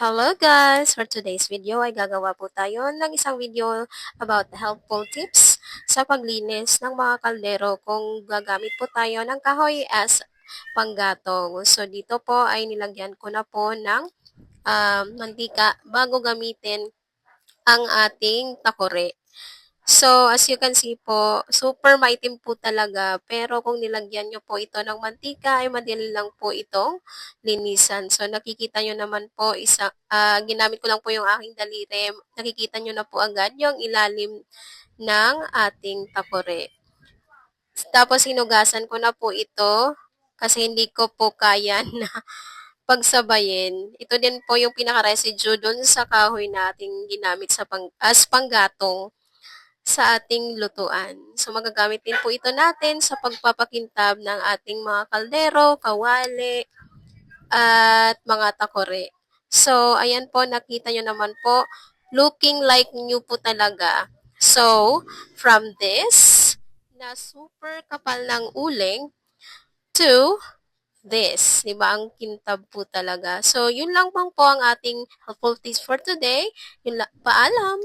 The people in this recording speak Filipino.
Hello guys! For today's video ay gagawa po tayo ng isang video about helpful tips sa paglinis ng mga kaldero kung gagamit po tayo ng kahoy as panggatong. So dito po ay nilagyan ko na po ng mantika bago gamitin ang ating takore. So, as you can see po, super maitim po talaga. Pero kung nilagyan nyo po ito ng mantika, ay madali lang po itong linisan. So, nakikita nyo naman po, ginamit ko lang po yung aking daliri. Nakikita nyo na po agad yung ilalim ng ating takore. Tapos, hinugasan ko na po ito kasi hindi ko po kaya na pagsabayin. Ito din po yung pinaka-residue dun sa kahoy na ating ginamit as panggatong sa ating lutuan. So, magagamit din po ito natin sa pagpapakintab ng ating mga kaldero, kawali, at mga takore. So, ayan po, nakita nyo naman po, looking like new po talaga. So, from this, na super kapal ng uling, to this. Diba? Ang kintab po talaga. So, yun lang po ang ating helpful tips for today. Paalam!